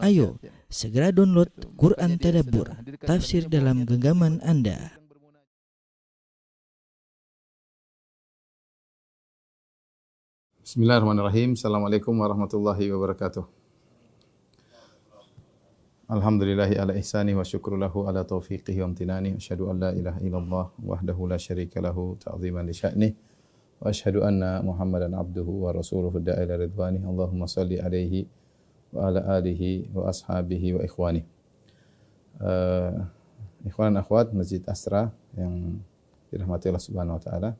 Ayo, segera download Quran Tadabbur, tafsir dalam genggaman Anda. Bismillahirrahmanirrahim. Assalamualaikum warahmatullahi wabarakatuh. Alhamdulillahi ala ihsani wa syukrulahu ala taufiqihi wa amtinani. Asyhadu an la ilaha illallah wahdahu la syarika lahu ta'ziman li sya'nih. Wa asyhadu anna Muhammadan abduhu wa rasuluhu da'a ila ridwani. Allahumma salli alaihi wa ala alihi wa ashabihi wa ikhwani. Ikhwan dan akhwat Masjid Asra yang dirahmati Allah Subhanahu wa taala.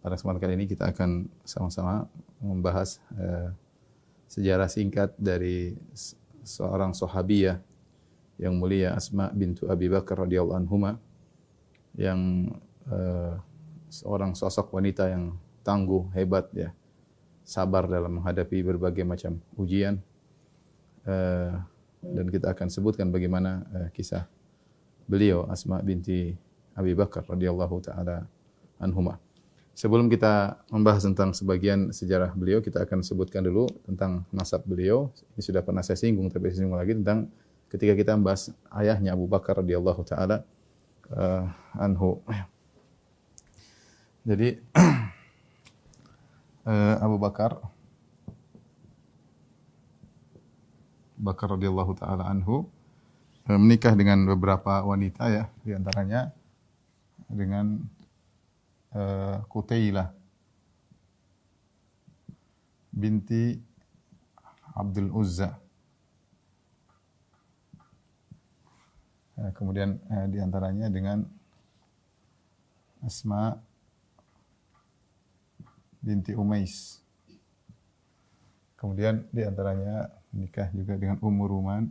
Pada kesempatan kali ini kita akan sama-sama membahas sejarah singkat dari seorang sahabiyah yang mulia Asma bintu Abi Bakar radhiyallahu anhuma, yang seorang sosok wanita yang tangguh, hebat ya, sabar dalam menghadapi berbagai macam ujian. Dan kita akan sebutkan bagaimana kisah beliau Asma binti Abi Bakar radhiyallahu taala anhuma. Sebelum kita membahas tentang sebagian sejarah beliau, kita akan sebutkan dulu tentang nasab beliau. Ini sudah pernah saya singgung, tapi saya singgung lagi tentang ketika kita membahas ayahnya Abu Bakar radhiyallahu taala anhu. Jadi Abu Bakar radhiyallahu taala anhu menikah dengan beberapa wanita ya, di antaranya dengan Qutailah binti Abdul Uzza. Kemudian di antaranya dengan Asma binti Umais. Kemudian di antaranya menikah juga dengan Ummu Ruman.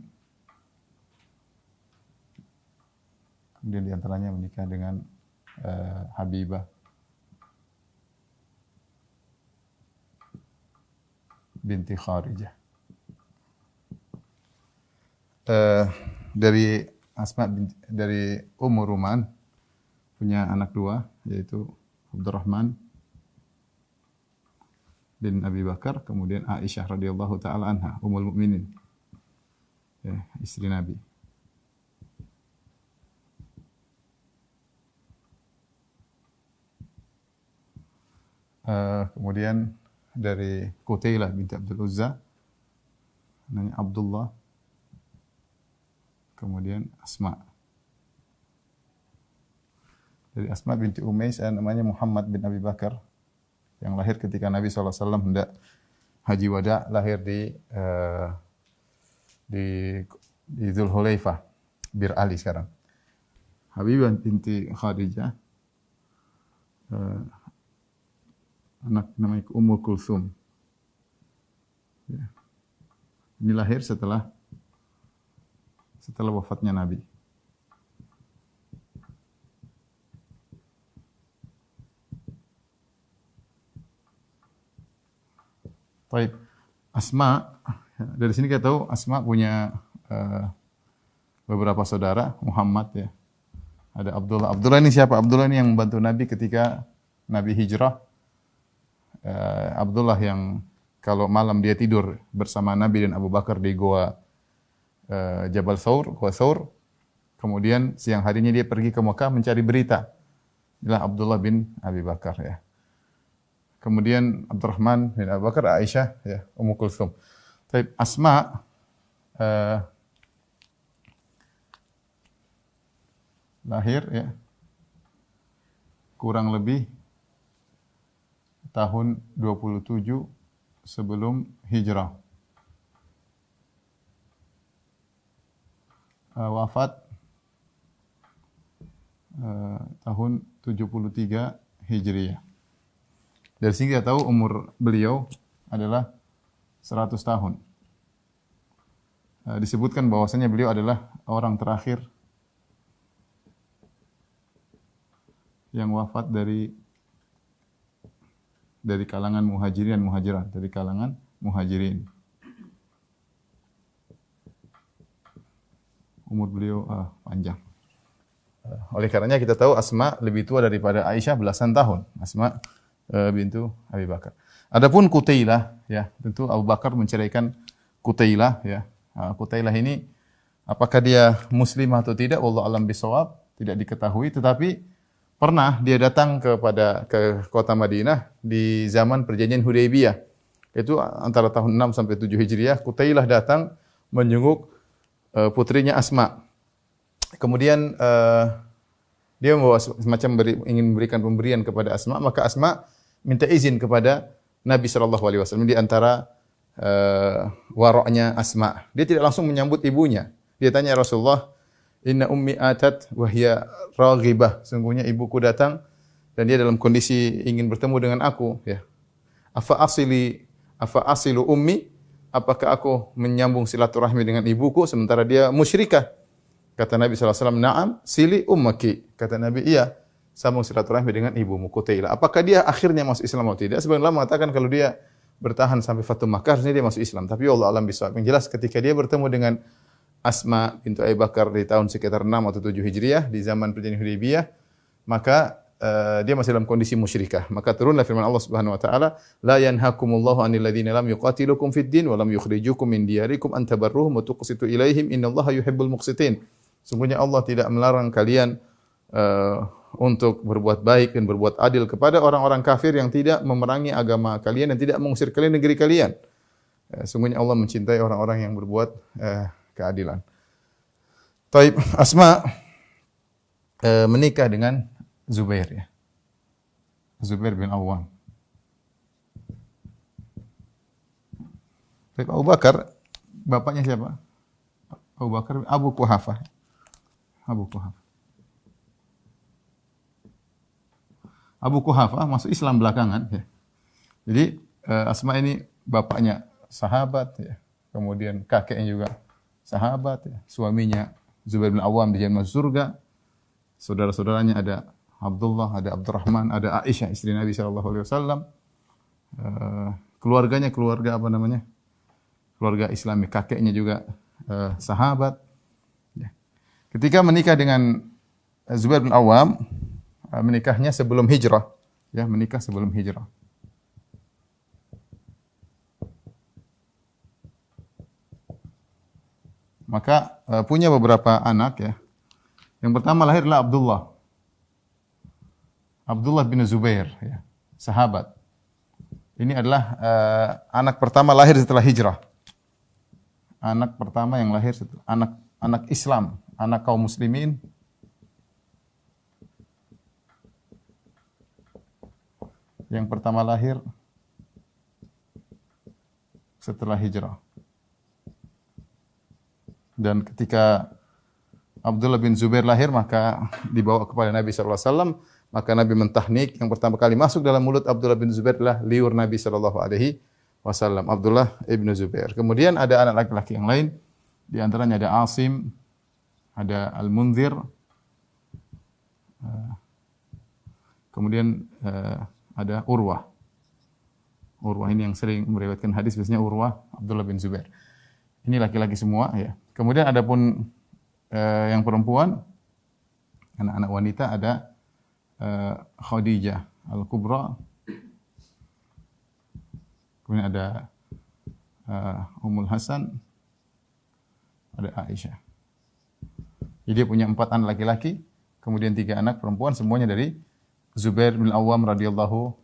Kemudian di antaranya menikah dengan Habibah binti Kharijah. Dari Asma dari Ummu Ruman punya anak dua, yaitu Abdurrahman bin Abi Bakar, kemudian Aisyah radhiyallahu taala anha, ummul mukminin, ya, istri Nabi. Kemudian dari Qutailah binti Abdul Uzza, namanya Abdullah, kemudian Asma. Dari Asma binti Umais namanya Muhammad bin Abi Bakar, yang lahir ketika Nabi SAW hendak haji wada, lahir di Dzulhulaifah, Bir Ali sekarang. Habibah binti Khadijah, anak namanya Ummu Kulsum. Ya. Ini lahir setelah wafatnya Nabi. Baik, Asma, dari sini kita tahu Asma punya beberapa saudara, Muhammad ya. Ada Abdullah. Abdullah ini siapa? Abdullah ini yang membantu Nabi ketika Nabi hijrah. Abdullah yang kalau malam dia tidur bersama Nabi dan Abu Bakar di goa Jabal Thawr, Goa Thawr. Kemudian siang harinya dia pergi ke Mekah mencari berita. Inilah Abdullah bin Abi Bakar ya. Kemudian Abdurrahman bin Abu Bakar, Aisyah, ya, Ummu Kulsum. Tapi Asma lahir ya kurang lebih tahun 27 sebelum hijrah. Wafat tahun 73 Hijriah. Dari sini kita tahu umur beliau adalah 100 tahun. Disebutkan bahwasanya beliau adalah orang terakhir yang wafat dari kalangan muhajirin dan muhajirat, dari kalangan muhajirin. Umur beliau panjang. Oleh karenanya kita tahu Asma lebih tua daripada Aisyah belasan tahun. Asma bintu Abi Bakar. Adapun Qutailah, ya, tentu Abu Bakar menceraikan Qutailah, ya, Qutailah ini apakah dia muslim atau tidak, wallahu alam bisawab, tidak diketahui, tetapi pernah dia datang ke kota Madinah di zaman perjanjian Hudaybiyah. Itu antara tahun 6 sampai 7 Hijriah. Qutailah datang menjenguk putrinya Asma. Kemudian dia membawa semacam ingin memberikan pemberian kepada Asma, maka Asma minta izin kepada Nabi sallallahu alaihi wasallam di antara waroknya Asma. Dia tidak langsung menyambut ibunya. Dia tanya, Rasulullah, inna ummi atat wa hiya raghibah. Sungguhnya ibuku datang dan dia dalam kondisi ingin bertemu dengan aku, ya. Afa asilu ummi? Apakah aku menyambung silaturahmi dengan ibuku sementara dia musyrikah? Kata Nabi sallallahu alaihi wasallam, "Na'am, sili ummaki." Kata Nabi, "Iya, sambung silaturahmi dengan ibumu Qutailah." Apakah dia akhirnya masuk Islam atau tidak? Sebagian ulama mengatakan kalau dia bertahan sampai Fatu Makkah harusnya dia masuk Islam. Tapi Allah alam bisawab. Yang jelas ketika dia bertemu dengan Asma bintu Abi Bakar di tahun sekitar 6 atau 7 Hijriah di zaman perjanjian Hudaybiyah, maka dia masih dalam kondisi musyrikah. Maka turunlah firman Allah Subhanahu wa taala, "La yanhakumullahu 'anil ladzina lam yuqatilukum fid din wa lam yukhrijukum min diyarikum an tabarruhum wa tuqsitu ilaihim innallaha yuhibbul muqsitin." Sungguhnya Allah tidak melarang kalian untuk berbuat baik dan berbuat adil kepada orang-orang kafir yang tidak memerangi agama kalian dan tidak mengusir kalian negeri kalian. Sungguhnya Allah mencintai orang-orang yang berbuat keadilan. Taib, Asma menikah dengan Zubair, ya. Zubair bin Awwam. Taib, Abu Bakar, bapaknya siapa? Abu Bakar, Abu Quhafah. Abu Quhafah. Abu Quhafah masuk Islam belakangan, ya. Jadi Asma ini bapaknya sahabat, ya. Kemudian kakeknya juga sahabat, ya. Suaminya Zubair bin Awwam dijamin masuk surga. Saudara-saudaranya ada Abdullah, ada Abdurrahman, ada Aisyah istri Nabi sallallahu alaihi wasallam. Keluarganya keluarga apa namanya? Keluarga Islami, kakeknya juga sahabat. Ya. Ketika menikah dengan Zubair bin Awwam, menikahnya sebelum hijrah, ya, menikah sebelum hijrah. Maka punya beberapa anak, ya. Yang pertama lahirlah Abdullah. Abdullah bin Zubair, ya, sahabat. Ini adalah anak pertama lahir setelah hijrah. Anak pertama yang lahir setelah anak Islam, anak kaum muslimin. Yang pertama lahir setelah hijrah. Dan ketika Abdullah bin Zubair lahir, maka dibawa kepada Nabi sallallahu alaihi wasallam, maka Nabi mentahnik. Yang pertama kali masuk dalam mulut Abdullah bin Zubair adalah liur Nabi sallallahu alaihi wasallam, Abdullah ibn Zubair. Kemudian ada anak laki-laki yang lain, di antaranya ada Asim, ada Al-Munzir, kemudian ada Urwah. Urwah ini yang sering meriwayatkan hadis, biasanya Urwah Abdullah bin Zubair. Ini laki-laki semua, ya. Kemudian adapun yang perempuan, anak-anak wanita, ada Khadijah Al-Kubra. Kemudian ada Ummul Hasan, ada Aisyah. Jadi dia punya 4 anak laki-laki, kemudian 3 anak perempuan, semuanya dari Zubair bin Awwam radhiyallahu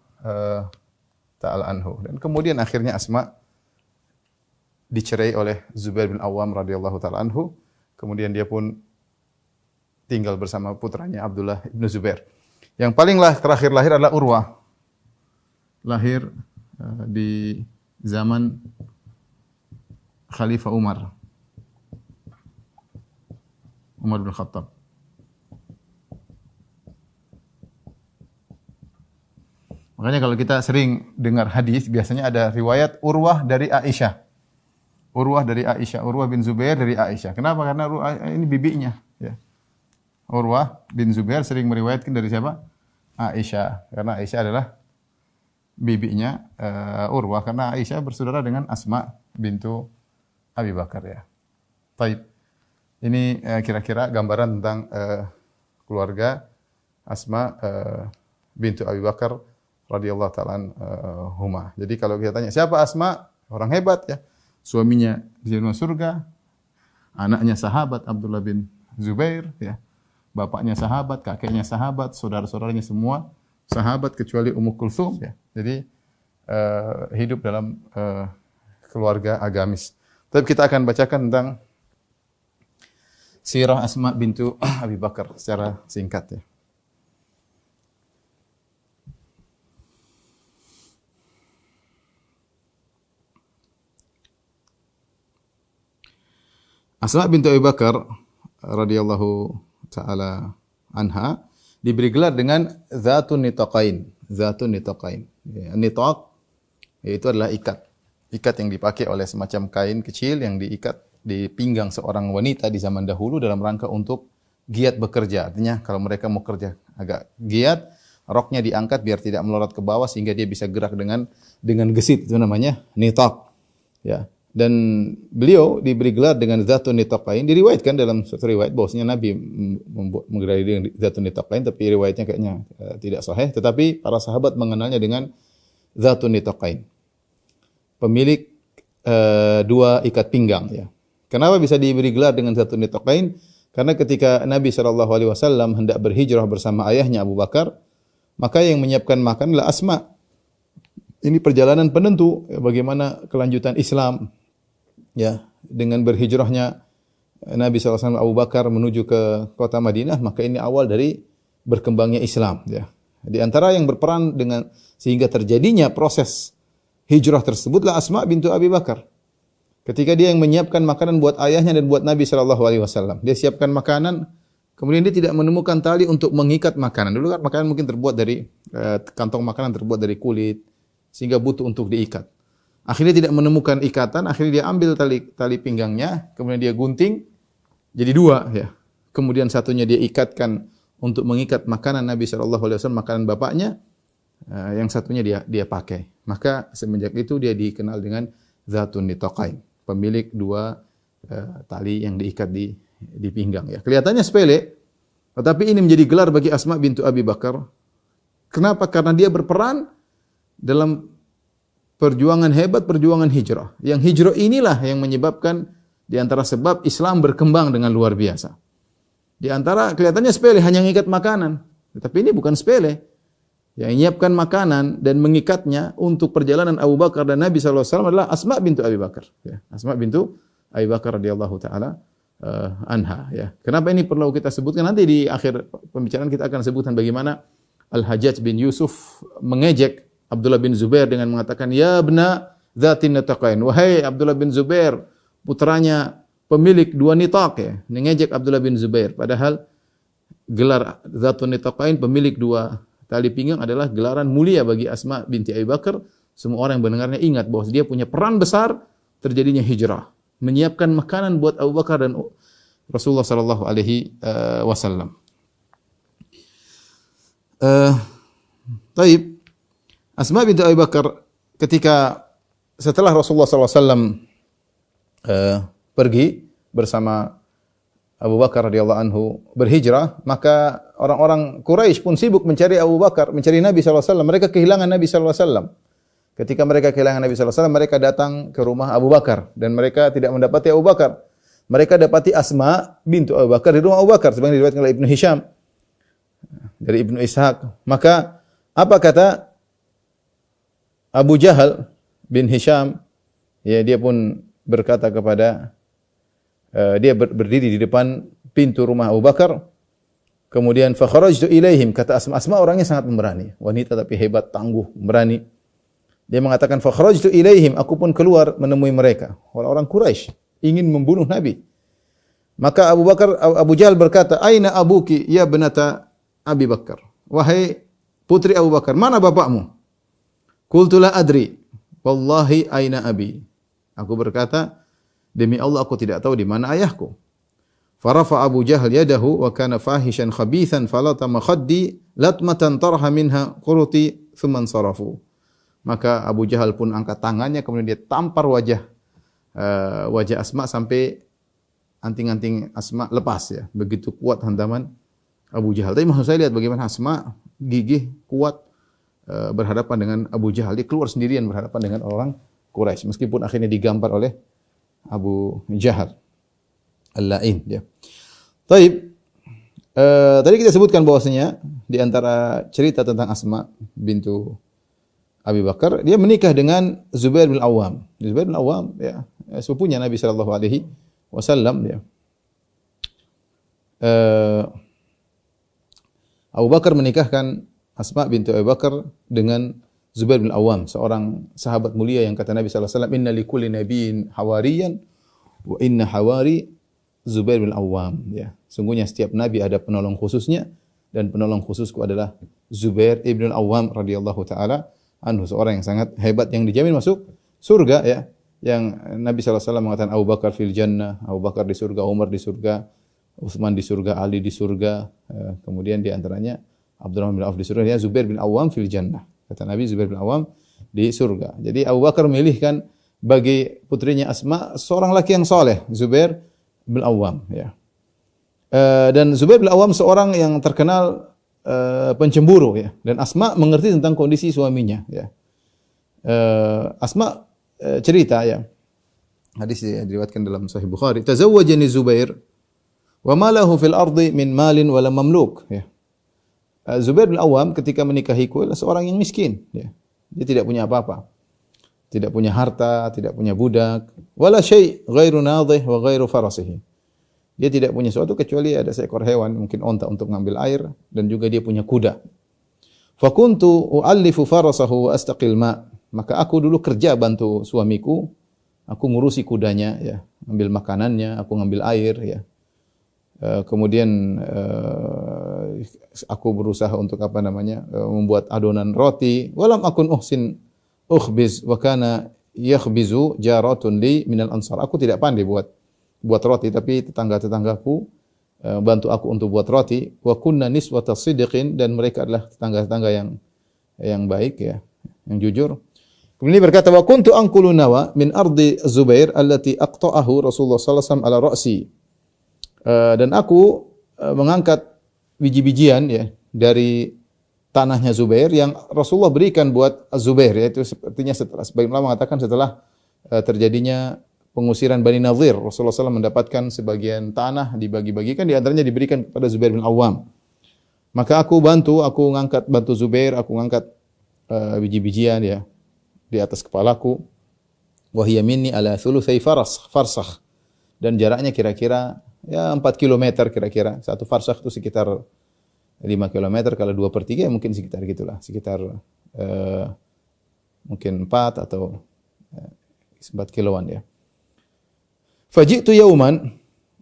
ta'ala anhu. Dan kemudian akhirnya Asma dicerai oleh Zubair bin Awwam radhiyallahu ta'ala anhu. Kemudian dia pun tinggal bersama putranya Abdullah bin Zubair. Yang paling terakhir lahir adalah Urwah. Lahir di zaman Khalifah Umar bin Khattab. Makanya kalau kita sering dengar hadis, biasanya ada riwayat Urwah dari Aisyah. Urwah dari Aisyah, Urwah bin Zubair dari Aisyah. Kenapa? Karena ini bibinya, ya. Urwah bin Zubair sering meriwayatkan dari siapa? Aisyah. Karena Aisyah adalah bibinya Urwah, karena Aisyah bersaudara dengan Asma bintu Abi Bakar, ya. Taib. Ini kira-kira gambaran tentang keluarga Asma bintu Abi Bakar radhiyallahu ta'ala anhuma. Jadi kalau kita tanya siapa Asma, orang hebat, ya. Suaminya di surga, anaknya sahabat Abdullah bin Zubair, ya. Bapaknya sahabat, kakeknya sahabat, saudara-saudaranya semua sahabat kecuali Ummu Kulthum, ya. Jadi hidup dalam keluarga agamis. Tapi kita akan bacakan tentang sirah Asma bintu Abi Bakar secara singkat, ya. Asma bintu Abi Bakar radhiyallahu taala anha diberi gelar dengan Zatun Nitaqain. Zatun Nitaqain. Ya, nitaq yaitu adalah ikat. Ikat yang dipakai oleh semacam kain kecil yang diikat di pinggang seorang wanita di zaman dahulu dalam rangka untuk giat bekerja. Artinya kalau mereka mau kerja agak giat, roknya diangkat biar tidak melorot ke bawah sehingga dia bisa gerak dengan gesit. Itu namanya nitaq. Ya. Dan beliau diberi gelar dengan Zatun Nitaqain. Diriwayatkan dalam suatu riwayat bahwasanya Nabi menggelari dengan Zatun Nitaqain, tapi riwayatnya kayaknya tidak sahih. Tetapi para sahabat mengenalnya dengan Zatun Nitaqain, pemilik dua ikat pinggang. Ya. Kenapa bisa diberi gelar dengan Zatun Nitaqain? Karena ketika Nabi SAW hendak berhijrah bersama ayahnya Abu Bakar, maka yang menyiapkan makan adalah Asma. Ini perjalanan penentu bagaimana kelanjutan Islam. Ya, dengan berhijrahnya Nabi SAW Abu Bakar menuju ke kota Madinah, maka ini awal dari berkembangnya Islam. Ya. Di antara yang berperan dengan sehingga terjadinya proses hijrah tersebutlah Asma bintu Abi Bakar. Ketika dia yang menyiapkan makanan buat ayahnya dan buat Nabi SAW, dia siapkan makanan, kemudian dia tidak menemukan tali untuk mengikat makanan. Dulu kan makanan mungkin terbuat dari kantong makanan terbuat dari kulit, sehingga butuh untuk diikat. Akhirnya tidak menemukan ikatan, akhirnya dia ambil tali pinggangnya, kemudian dia gunting jadi dua, ya. Kemudian satunya dia ikatkan untuk mengikat makanan Nabi SAW, makanan bapaknya, yang satunya dia pakai. Maka semenjak itu dia dikenal dengan Zatun Nitaqain, pemilik dua tali yang diikat di pinggang, ya. Kelihatannya sepele, tetapi ini menjadi gelar bagi Asma bintu Abi Bakar. Kenapa? Karena dia berperan dalam perjuangan hebat, perjuangan hijrah. Yang hijrah inilah yang menyebabkan di antara sebab Islam berkembang dengan luar biasa. Di antara kelihatannya sepele, hanya mengikat makanan. Tetapi ini bukan sepele. Yang menyiapkan makanan dan mengikatnya untuk perjalanan Abu Bakar dan Nabi SAW adalah Asma bintu Abi Bakar. Ya. Asma bintu Abi Bakar radhiyallahu ta'ala anha. Ya. Kenapa ini perlu kita sebutkan? Nanti di akhir pembicaraan kita akan sebutkan bagaimana Al-Hajjaj bin Yusuf mengejek Abdullah bin Zubair dengan mengatakan, "Ya bna Zatin Nitaqain." Wahai Abdullah bin Zubair, putranya pemilik dua nitaq, ya. Mengejek Abdullah bin Zubair. Padahal gelar Zatun Nitaqain, pemilik dua tali pinggang, adalah gelaran mulia bagi Asma binti Abi Bakar. Semua orang yang mendengarnya ingat bahwa dia punya peran besar terjadinya hijrah, menyiapkan makanan buat Abu Bakar dan Rasulullah sallallahu alaihi wasallam. Taib. Asma binti Abi Bakar ketika setelah Rasulullah SAW pergi bersama Abu Bakar radhiyallahu anhu berhijrah, maka orang-orang Quraisy pun sibuk mencari Abu Bakar, mencari Nabi SAW. Mereka kehilangan Nabi SAW. Ketika mereka kehilangan Nabi SAW, mereka datang ke rumah Abu Bakar dan mereka tidak mendapati Abu Bakar. Mereka dapati Asma bintu Abu Bakar di rumah Abu Bakar, sebagaimana diriwayatkan oleh Ibnu Hisham dari Ibnu Ishaq. Maka apa kata Abu Jahal bin Hisham? Ya, dia pun berkata kepada dia berdiri di depan pintu rumah Abu Bakar. Kemudian fa kharajtu ilaihim, kata Asma. Asma orangnya sangat pemberani, wanita tapi hebat, tangguh, berani. Dia mengatakan fa kharajtu ilaihim, aku pun keluar menemui mereka. Orang-orang Quraisy ingin membunuh Nabi. Maka Abu Jahal berkata, "Aina abuki ya binata Abi Bakar?" Wahai putri Abu Bakar, mana bapakmu? Qultu la adri, wallahi aina abi. Aku berkata, demi Allah aku tidak tahu di mana ayahku. Farafa Abu Jahal yadahu wa kana fahishan khabithan falatama khaddi latmatan tarha minha quruti thumma sarafu. Maka Abu Jahal pun angkat tangannya, kemudian dia tampar wajah Asma sampai anting-anting Asma lepas, ya. Begitu kuat hantaman Abu Jahal. Tapi maksud saya lihat bagaimana Asma gigih, kuat, berhadapan dengan Abu Jahal. Dia keluar sendirian berhadapan dengan orang Quraisy, meskipun akhirnya digampar oleh Abu Jahal. Al-la'in ya. Taib. Tadi kita sebutkan bahwasanya di antara cerita tentang Asma bintu Abi Bakar, dia menikah dengan Zubair bin Awam. Zubair bin Awam ya, sepupunya Nabi sallallahu alaihi wasallam ya. Abu Bakar menikahkan Asma bintu Abi Bakar dengan Zubair bin Awam, seorang sahabat mulia yang kata Nabi sallallahu alaihi wasallam, "Inna likulli nabiyyin hawariyan wa inna hawari Zubair bin Awam." Ya, sungguhnya setiap nabi ada penolong khususnya dan penolong khususku adalah Zubair ibn Awam radhiyallahu taala anhu, seorang yang sangat hebat yang dijamin masuk surga ya. Yang Nabi sallallahu alaihi wasallam mengatakan Abu Bakar fil jannah, Abu Bakar di surga, Umar di surga, Utsman di surga, Ali di surga, kemudian di antaranya Abdurrahman bin Auf di surga, ya Zubair bin Awam fil jannah. Kata Nabi, Zubair bin Awam di surga. Jadi Abu Bakar memilihkan bagi putrinya Asma seorang laki yang soleh, Zubair bin Awam ya. Dan Zubair bin Awam seorang yang terkenal pencemburu ya, dan Asma mengerti tentang kondisi suaminya ya. Asma cerita ya, hadis diriwayatkan dalam Sahih Bukhari, tazawwajani Zubair wa ma lahu fil ardi min malin wala mamluk ya. Zubair bin Awam ketika menikahiku adalah seorang yang miskin ya. Dia tidak punya apa-apa. Tidak punya harta, tidak punya budak, wala syai' ghairu nadhih wa ghairu farasihi. Dia tidak punya sesuatu kecuali ada seekor hewan, mungkin onta untuk mengambil air, dan juga dia punya kuda. Fakuntu u'allifu farasahu wa astaqil ma'. Maka aku dulu kerja bantu suamiku, aku ngurusi kudanya ya, ambil makanannya, aku ngambil air ya. Kemudian aku berusaha untuk membuat adonan roti. Walam akun uhsin ukhbiz wa kana yakhbizu jaratun li minal ansar. Aku tidak pandai buat roti, tapi tetangga-tetanggaku bantu aku untuk buat roti. Wa kunna niswata sidqin, dan mereka adalah tetangga-tetangga yang baik ya, yang jujur. Kemudian berkata, wa kuntu anqulu nawa min ardi Zubair allati aqta'ahu Rasulullah sallallahu alaihi wasallam ala ra'si. Dan aku mengangkat biji-bijian ya dari tanahnya Zubair yang Rasulullah berikan buat Zubair, yaitu sepertinya sebagian ulama mengatakan setelah terjadinya pengusiran Bani Nadhir, Rasulullah SAW mendapatkan sebagian tanah dibagi-bagikan, di antaranya diberikan kepada Zubair bin Awam. Maka aku bantu Zubair, aku ngangkat biji-bijian ya di atas kepalaku. Wa hiya minni ala thulutsai farsakh, dan jaraknya kira-kira ya 4 km kira-kira. Satu farsakh itu sekitar 5 km, kalau 2/3 ya mungkin sekitar gitulah, sekitar mungkin 4 atau 4 kiloan ya. Faji'tu yauman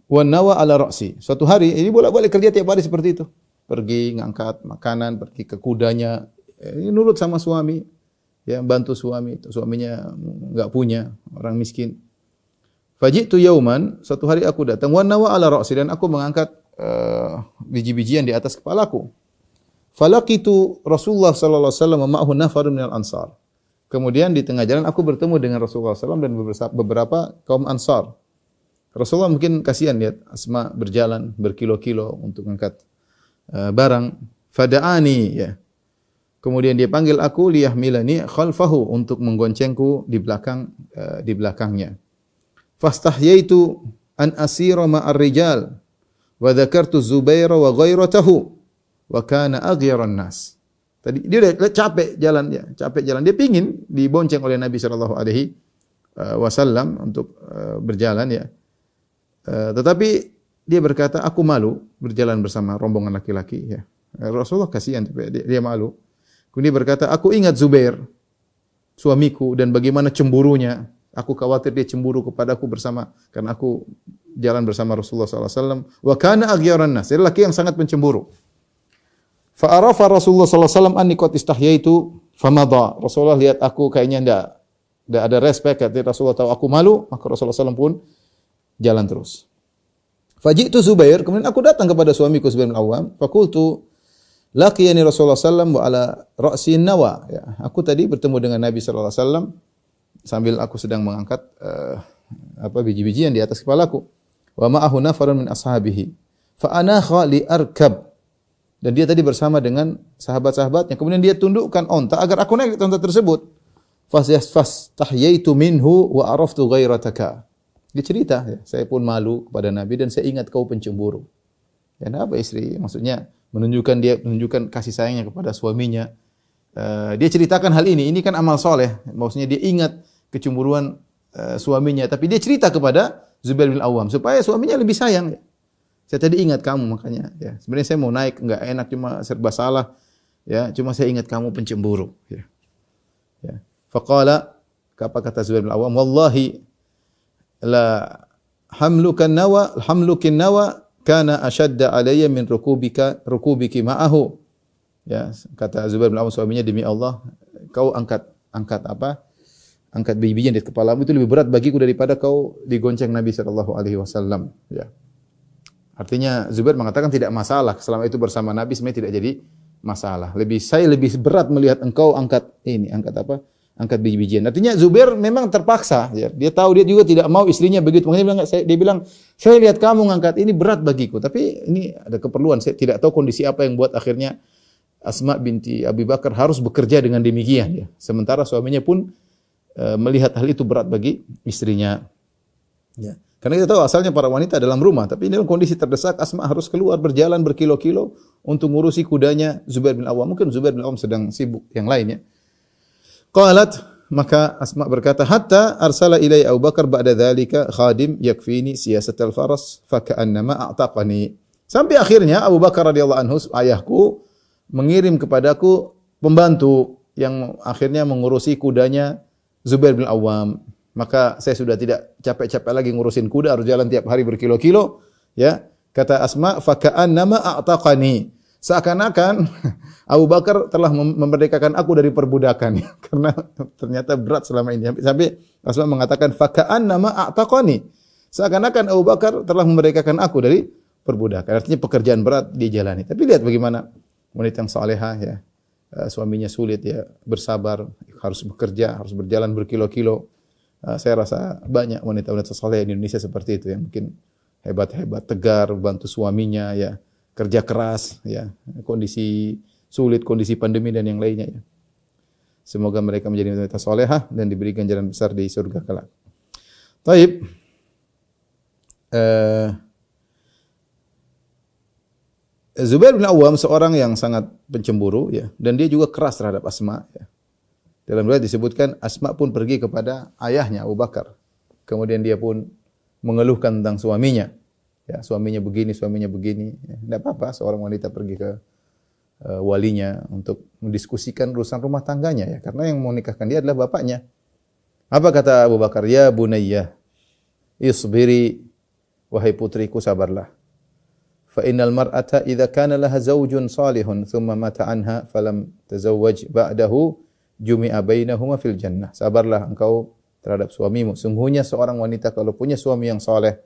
wa nawa ala ra'si. Suatu hari, ini bolak-balik kerja tiap hari seperti itu. Pergi ngangkat makanan, pergi ke kudanya, nurut sama suami, ya bantu suami. Suaminya enggak punya, orang miskin. Faji'tu yauman, suatu hari aku datang, wa nawa ala ra'si, dan aku mengangkat biji-bijian di atas kepalaku. Falaqitu Rasulullah sallallahu alaihi wasallam ma'ahu nafarun minal ansar. Kemudian di tengah jalan aku bertemu dengan Rasulullah SAW dan beberapa kaum Ansar. Rasulullah mungkin kasihan lihat Asma berjalan berkilo-kilo untuk angkat barang. Fada'ani ya. Kemudian dia panggil aku liyahmilani khalfahu, untuk menggoncengku di belakangnya. Fastahyaitu an asira ma'ar rijal wa dzakartu Zubair wa ghairatahu wa kana aghyaran nas. Tadi dia udah capek jalan. Dia pingin dibonceng oleh Nabi sallallahu alaihi wasallam untuk berjalan ya. Tetapi dia berkata, aku malu berjalan bersama rombongan laki-laki ya. Rasulullah kasihan, dia malu. Kemudian dia berkata, aku ingat Zubair suamiku dan bagaimana cemburunya. Aku khawatir dia cemburu kepadaku karena aku jalan bersama Rasulullah sallallahu alaihi wasallam. Wa kana aghyaran nas. Dia laki yang sangat pencemburu. Fa arafa Rasulullah sallallahu alaihi wasallam anni qad istahyaitu famadha. Rasulullah lihat aku kayaknya enggak ada respect, kata Rasulullah tahu aku malu, maka Rasulullah sallallahu alaihi wasallam pun jalan terus. Faji'tu Zubair, kemudian aku datang kepada suamiku Zubair bin Awam, faqultu laqiyani Rasulullah sallallahu alaihi wasallam wa ala ra'si nawa. Ya, aku tadi bertemu dengan Nabi sallallahu alaihi wasallam sambil aku sedang mengangkat biji-bijian di atas kepalaku. Wa ma'ahu nafarun min ashabihi. Fa anakha li arkab. Dan dia tadi bersama dengan sahabat-sahabatnya. Kemudian dia tundukkan onta agar aku naik di onta tersebut. Fastahyaitu minhu wa araftu ghairataka. Dia cerita, ya, saya pun malu kepada Nabi dan saya ingat kau pencemburu. Ya, apa istri? Maksudnya menunjukkan kasih sayangnya kepada suaminya. Dia ceritakan hal ini. Ini kan amal soleh. Maksudnya dia ingat kecemburuan suaminya. Tapi dia cerita kepada Zubair bin Awam supaya suaminya lebih sayang. Saya tadi ingat kamu makanya. Ya. Sebenarnya saya mau naik, enggak enak, cuma serba salah. Ya, cuma saya ingat kamu pencemburu. Ya. Ya. Faqala, apa kata Zubair bin Awam? Wallahi la hamlukin nawa kana ashadda alayya min rukubiki ma'ahu. Ya, kata Zubair bin Awam suaminya, demi Allah, kau angkat biji-bijian di kepalamu itu lebih berat bagiku daripada kau digonceng Nabi sallallahu alaihi wasallam. Ya. Artinya Zubair mengatakan tidak masalah selama itu bersama Nabi, sebenarnya tidak jadi masalah. Saya lebih berat melihat engkau angkat biji-bijian. Artinya Zubair memang terpaksa, ya. Dia tahu dia juga tidak mau istrinya begitu. Makanya dia bilang, saya lihat kamu ngangkat ini berat bagiku, tapi ini ada keperluan. Saya tidak tahu kondisi apa yang buat akhirnya Asma binti Abi Bakar harus bekerja dengan demikian, ya. Sementara suaminya pun melihat hal itu berat bagi istrinya. Ya. Karena kita tahu asalnya para wanita dalam rumah, tapi dalam kondisi terdesak Asma harus keluar berjalan berkilo-kilo untuk ngurusi kudanya Zubair bin Awam. Mungkin Zubair bin Awam sedang sibuk yang lainnya. Qalat, maka Asma berkata, hatta arsala ilai Abu Bakar ba'da dzalika khadim yakfini siyasatal faras fa ka'annama a'taqani. Sampai akhirnya Abu Bakar radhiyallahu anhu, ayahku, mengirim kepadaku pembantu yang akhirnya mengurusi kudanya Zubair bin Awam. Maka saya sudah tidak capek-capek lagi ngurusin kuda, harus jalan tiap hari berkilo-kilo, ya. Kata Asma, fa ka'annama a'taqani. Seakan-akan Abu Bakar telah memerdekakan aku dari perbudakan. Karena ternyata berat selama ini. Sampai Asma mengatakan, fa ka'annama a'taqani. Seakan-akan Abu Bakar telah memerdekakan aku dari perbudakan. Artinya pekerjaan berat dijalani. Tapi lihat bagaimana wanita yang salehah, ya. Suaminya sulit, ya, bersabar, harus bekerja, harus berjalan berkilo-kilo. Saya rasa banyak wanita-wanita saleh di Indonesia seperti itu, yang mungkin hebat-hebat, tegar, bantu suaminya, ya, kerja keras, ya, kondisi sulit, kondisi pandemi dan yang lainnya, ya. Semoga mereka menjadi wanita salehah dan diberi ganjaran besar di surga kelak. Taib. Zubair bin Awam seorang yang sangat pencemburu, ya, dan dia juga keras terhadap Asma, ya. Dalam riwayat disebutkan Asma pun pergi kepada ayahnya Abu Bakar. Kemudian dia pun mengeluhkan tentang suaminya. Ya, suaminya begini. Ya, tidak apa-apa seorang wanita pergi ke walinya untuk mendiskusikan urusan rumah tangganya, ya, karena yang mau nikahkan dia adalah bapaknya. Apa kata Abu Bakar? Ya bunayya, isbiri, wahai putriku, sabarlah. Fa innal mar'ata idza kana laha zawjun salihun thumma mata anha falam tazawwaj ba'dahu jumi'a bainahuma fil jannah. Sabarlah engkau terhadap suamimu. Sungguhnya seorang wanita kalau punya suami yang saleh,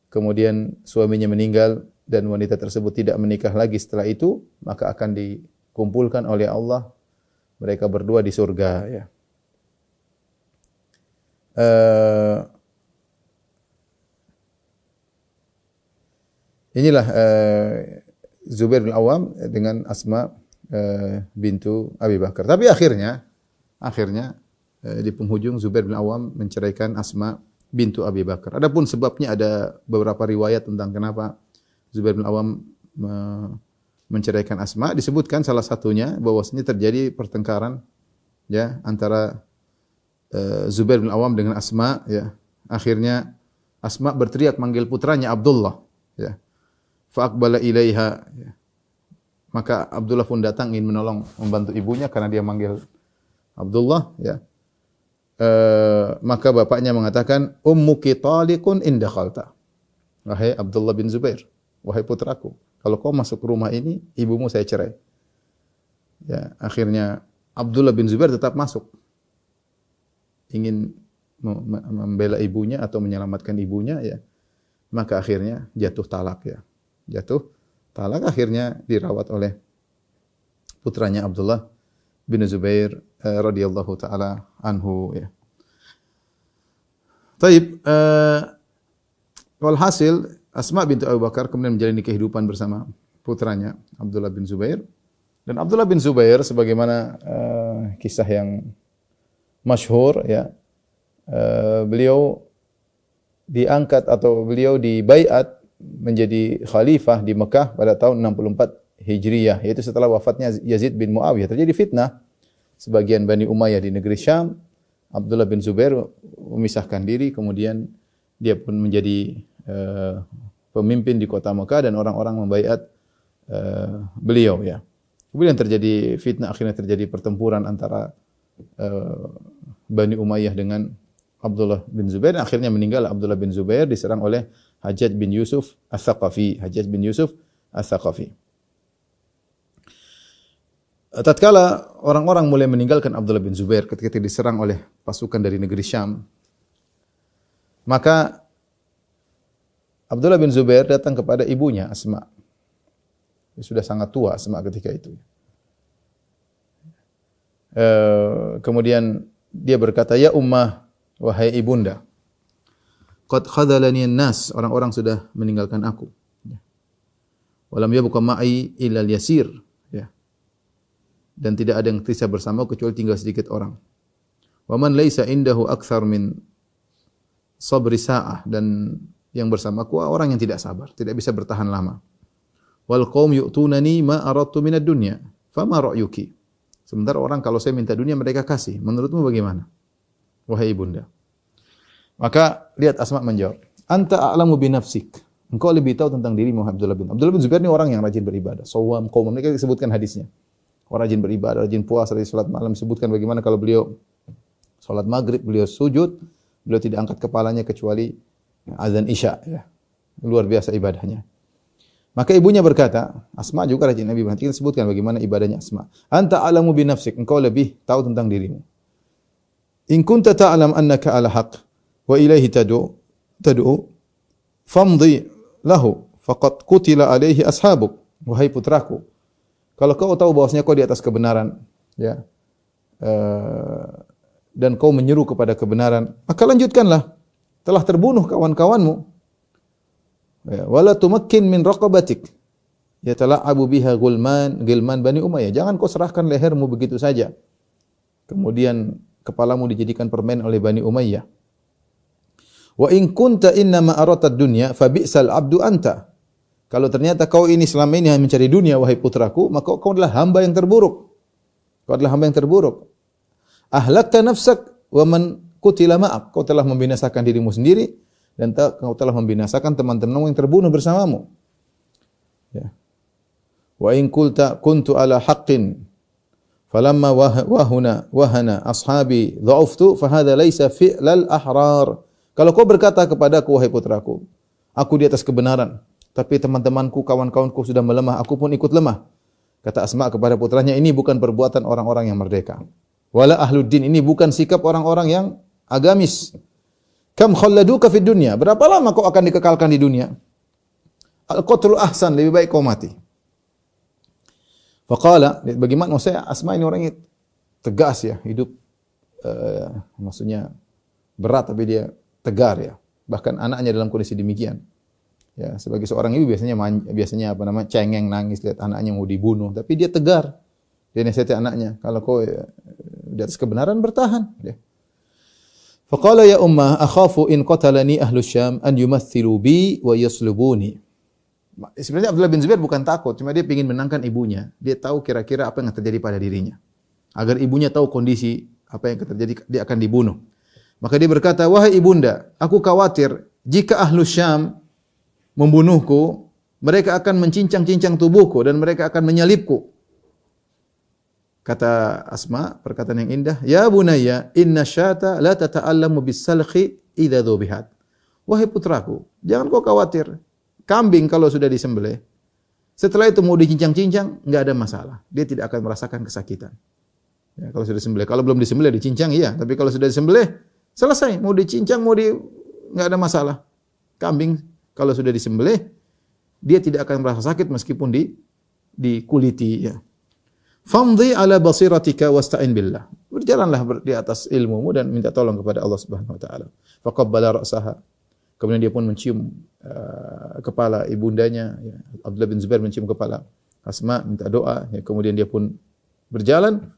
kemudian suaminya meninggal dan wanita tersebut tidak menikah lagi setelah itu, maka akan dikumpulkan oleh Allah mereka berdua di surga, ya. Inilah Zubair bin Awam dengan Asma bintu Abi Bakar. Tapi akhirnya di penghujung Zubair bin Awam menceraikan Asma bintu Abi Bakar. Adapun sebabnya ada beberapa riwayat tentang kenapa Zubair bin Awam menceraikan Asma. Disebutkan salah satunya bahwasanya terjadi pertengkaran, ya, antara Zubair bin Awam dengan Asma, ya. Akhirnya Asma berteriak manggil putranya Abdullah, ya. Fa aqbala ilaiha, ya. Maka Abdullah pun datang ingin menolong, membantu ibunya karena dia manggil Abdullah, ya. Maka bapaknya mengatakan, ummuki taliqun in dakhalta. Wahai Abdullah bin Zubair, wahai putraku, kalau kau masuk rumah ini, ibumu saya cerai. Ya, akhirnya Abdullah bin Zubair tetap masuk. Ingin membela ibunya atau menyelamatkan ibunya, ya. Maka akhirnya jatuh talak, ya. Jatuh talak, akhirnya dirawat oleh putranya Abdullah bin Zubair radhiyallahu taala anhu, ya. Taib, walhasil Asma bintu Abu Bakar kemudian menjalani kehidupan bersama putranya Abdullah bin Zubair. Dan Abdullah bin Zubair sebagaimana kisah yang masyhur, ya, beliau diangkat atau beliau dibaiat menjadi khalifah di Mekah pada tahun 64 Hijriyah, yaitu setelah wafatnya Yazid bin Muawiyah. Terjadi fitnah sebagian Bani Umayyah di negeri Syam. Abdullah bin Zubair memisahkan diri, kemudian dia pun menjadi pemimpin di kota Mekah dan orang-orang membaiat beliau ya. Kemudian terjadi fitnah, akhirnya terjadi pertempuran antara Bani Umayyah dengan Abdullah bin Zubair. Akhirnya meninggal Abdullah bin Zubair diserang oleh Hajjaj bin Yusuf Ats-Tsaqafi. Hajjaj bin Yusuf Ats-Tsaqafi. Tatkala orang-orang mulai meninggalkan Abdullah bin Zubair ketika diserang oleh pasukan dari negeri Syam, maka Abdullah bin Zubair datang kepada ibunya Asma. Dia sudah sangat tua Asma ketika itu. Kemudian dia berkata, "Ya ummah, wahai ibunda, qad khadhalani an-nas, orang-orang sudah meninggalkan aku. Walam yabqa ma'i illa al-yasir." Dan tidak ada yang tersisa bersama kecuali tinggal sedikit orang. Wa man laisa indahu akthar min sabri sa'ah, dan yang bersamaku orang yang tidak sabar, tidak bisa bertahan lama. Wal qaum yu'tunani ma aradtu min ad-dunya, fama ra'yuki? Sementara orang kalau saya minta dunia mereka kasih. Menurutmu bagaimana? Wahai ibunda. Maka lihat Asma menjawab, "Anta a'lamu bi nafsik." Engkau lebih tahu tentang dirimu Abdullah bin Zubair ini orang yang rajin beribadah. Shawam qaum, mereka disebutkan hadisnya. Orang rajin beribadah, rajin puasa, rajin salat malam. Disebutkan bagaimana kalau beliau salat maghrib, beliau sujud, beliau tidak angkat kepalanya kecuali azan isya. Ya. Luar biasa ibadahnya. Maka ibunya berkata, Asma juga rajin Nabi berhenti. Kita sebutkan bagaimana ibadahnya Asma. Anta a'lamu bi nafsik, engkau lebih tahu tentang dirimu. In kunta ta'lam annaka ala haqq wa ilaihi tad'u famdi lahu faqad qutila alaihi ashabuk. Wahai putraku, kalau kau tahu bahwasanya kau di atas kebenaran, ya, dan kau menyeru kepada kebenaran, maka lanjutkanlah. Telah terbunuh kawan-kawanmu. Ya, wala tumakkin min raqabatik yatala'abu biha gilman Bani Umayyah. Jangan kau serahkan lehermu begitu saja. Kemudian kepalamu dijadikan permen oleh Bani Umayyah. Wa in kunta innama aratad dunya fa bi'sal abdu anta. Kalau ternyata kau ini selama ini hanya mencari dunia, wahai putraku, maka kau adalah hamba yang terburuk. Kau adalah hamba yang terburuk. Ahlakta nafsak wa man qutila ma'ak. Kau telah membinasakan dirimu sendiri dan kau telah membinasakan teman-temanmu yang terbunuh bersamamu. Ya. Wa in qulta kuntu ala haqqin falamma wahana ashabi dha'uftu fa hadha laysa fi'lal ahrar. Kalau kau berkata kepadaku, wahai putraku, aku di atas kebenaran, tapi teman-temanku, kawan-kawanku sudah melemah, aku pun ikut lemah. Kata Asma kepada putranya, ini bukan perbuatan orang-orang yang merdeka. Wala ahluddin, ini bukan sikap orang-orang yang agamis. Kam khalladuka fid dunya, berapa lama kau akan dikekalkan di dunia? Al-qatlu ahsan, lebih baik kau mati. Faqala, bagaimana saya Asma ini orangnya tegas ya, hidup maksudnya berat tapi dia tegar ya. Bahkan anaknya dalam kondisi demikian. Ya, sebagai seorang ibu biasanya cengeng, nangis lihat anaknya mau dibunuh, tapi dia tegar. Dia nasihati anaknya, kalau kau di atas kebenaran bertahan, ya. Faqala ya ummah akhafu in qatalani ahlu Syam an yumathilu bi wa yaslubuni. Sebenarnya Abdullah bin Zubair bukan takut, cuma dia ingin menangkan ibunya. Dia tahu kira-kira apa yang terjadi pada dirinya. Agar ibunya tahu kondisi apa yang terjadi, dia akan dibunuh. Maka dia berkata, wahai ibunda, aku khawatir jika ahlu Syam membunuhku, mereka akan mencincang-cincang tubuhku dan mereka akan menyalibku. Kata Asma, perkataan yang indah, ya bunayya, inna syata la tata'allamu bis-salkhi idza dhubihat. Wahai putraku, jangan kau khawatir. Kambing kalau sudah disembelih, setelah itu mau dicincang-cincang, enggak ada masalah. Dia tidak akan merasakan kesakitan. Ya, kalau sudah disembelih, kalau belum disembelih dicincang iya, tapi kalau sudah disembelih selesai, mau dicincang enggak ada masalah. Kambing kalau sudah disembelih, dia tidak akan merasa sakit meskipun dikuliti. Ya. Famdhi ala basiratika wasta'in billah. Berjalanlah di atas ilmumu dan minta tolong kepada Allah Subhanahu wa taala. Faqabbala ra'saha. Kemudian dia pun mencium kepala ibundanya. Ya. Abdullah bin Zubair mencium kepala Asma, minta doa. Ya. Kemudian dia pun berjalan,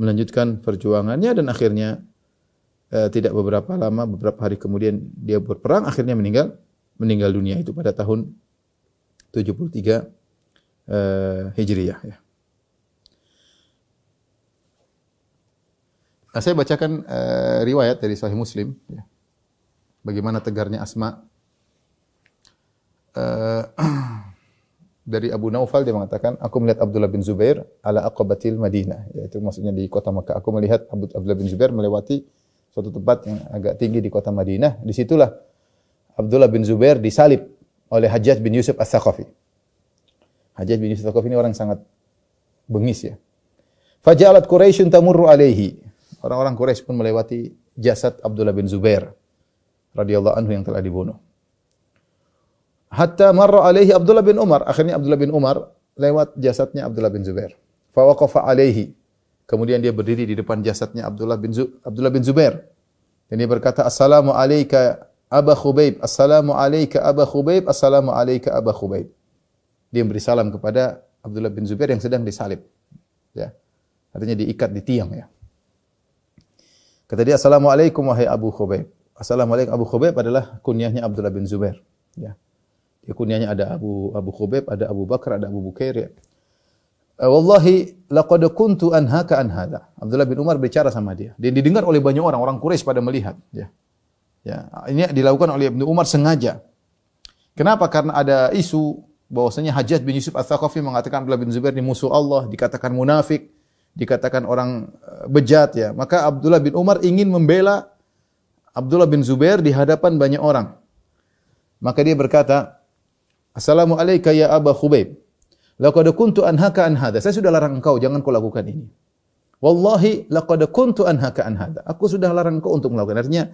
melanjutkan perjuangannya dan akhirnya tidak beberapa lama, beberapa hari kemudian dia berperang, akhirnya meninggal dunia itu pada tahun 73 Hijriyah ya. Nah, saya bacakan riwayat dari Sahih Muslim ya. Bagaimana tegarnya Asma. Dari Abu Naufal dia mengatakan, aku melihat Abdullah bin Zubair ala aqabatil Madinah, yaitu maksudnya di kota Makkah. Aku melihat Abdullah bin Zubair melewati suatu tempat yang agak tinggi di kota Madinah. Disitulah Abdullah bin Zubair disalib oleh Hajjaj bin Yusuf Ats-Tsaqafi. Hajjaj bin Yusuf Ats-Tsaqafi ini orang sangat bengis ya. Faja'alat Quraisyun tamurru alaihi. Orang-orang Quraisy pun melewati jasad Abdullah bin Zubair radhiyallahu anhu yang telah dibunuh. Hatta marra alaihi Abdullah bin Umar. Akhirnya Abdullah bin Umar lewat jasadnya Abdullah bin Zubair. Fa waqafa alaihi. Kemudian dia berdiri di depan jasadnya Abdullah bin Zubair. Dan dia berkata, "Assalamu alayka Aba Khubayb, assalamu alayka Aba Khubayb, assalamu alayka Aba Khubayb." Dia memberi salam kepada Abdullah bin Zubair yang sedang disalib. Ya. Artinya diikat di tiang ya. Kata dia, "Assalamualaikum wahai Abu Khubayb." Assalamualaikum Abu Khubayb adalah kunyahnya Abdullah bin Zubair. Ya. Dia kunyahnya ada Abu Khubayb, ada Abu Bakar, ada Abu Bukair ya. Wallahi laqad kuntu anhaka an hadha. Abdullah bin Umar bicara sama dia. Dia didengar oleh banyak orang Quraisy pada melihat ya. Ya, ini dilakukan oleh Ibnu Umar sengaja. Kenapa? Karena ada isu bahwasanya Hajjaj bin Yusuf Ats-Tsaqafi mengatakan Abdullah bin Zubair ini musuh Allah, dikatakan munafik, dikatakan orang bejat ya. Maka Abdullah bin Umar ingin membela Abdullah bin Zubair di hadapan banyak orang. Maka dia berkata, "Assalamu alayka ya Aba Khubayb. Laqad kuntu anhaka an hadha." Saya sudah larang engkau, jangan kau lakukan ini. Wallahi laqad kuntu anhaka an hadha. Aku sudah larang engkau untuk melakukan. Artinya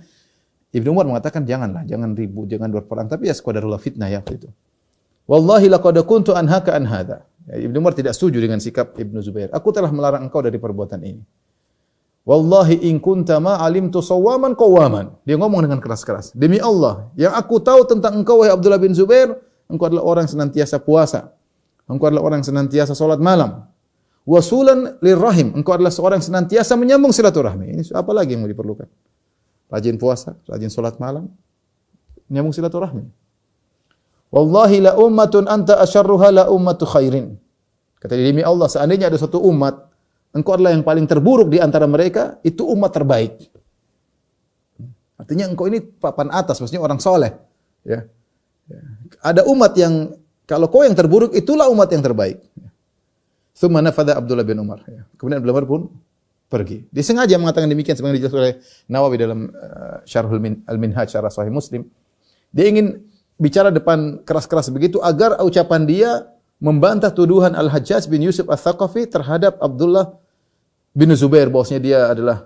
Ibnu Umar mengatakan janganlah, jangan ribut, jangan berperang, tapi ya qadarullah fitnah ya itu. Wallahi laqad kuntu anhaka an hadha. Ya, Ibnu Umar tidak setuju dengan sikap Ibnu Zubair. Aku telah melarang engkau dari perbuatan ini. Wallahi in kunta ma alimtu sawaman qawaman. Dia ngomong dengan keras-keras. Demi Allah, yang aku tahu tentang engkau wahai Abdullah bin Zubair, engkau adalah orang senantiasa puasa. Engkau adalah orang senantiasa salat malam. Wasulan lirrahim. Engkau adalah seorang senantiasa menyambung silaturahmi. Ini apa lagi yang mau diperlukan? Rajin puasa, rajin salat malam, menyambung silaturahmi. Wallahi la ummatun anta asyarruha la ummatu khairin. Kata dia, demi Allah, seandainya ada satu umat, engkau adalah yang paling terburuk di antara mereka, itu umat terbaik. Artinya engkau ini papan atas, maksudnya orang soleh. Ya. Ada umat yang, kalau kau yang terburuk, itulah umat yang terbaik. Tsumma nafadha Abdullah bin Umar. Kemudian Abdullah bin Umar pun pergi. Dia sengaja mengatakan demikian, sebagaimana dijelaskan oleh Nawawi dalam Syarhul Al-Minhaj, Syarah Sahih Muslim. Dia ingin bicara depan keras-keras begitu, agar ucapan dia membantah tuduhan Al-Hajjaj bin Yusuf Ats-Tsaqafi terhadap Abdullah bin Zubair, bahwasanya dia adalah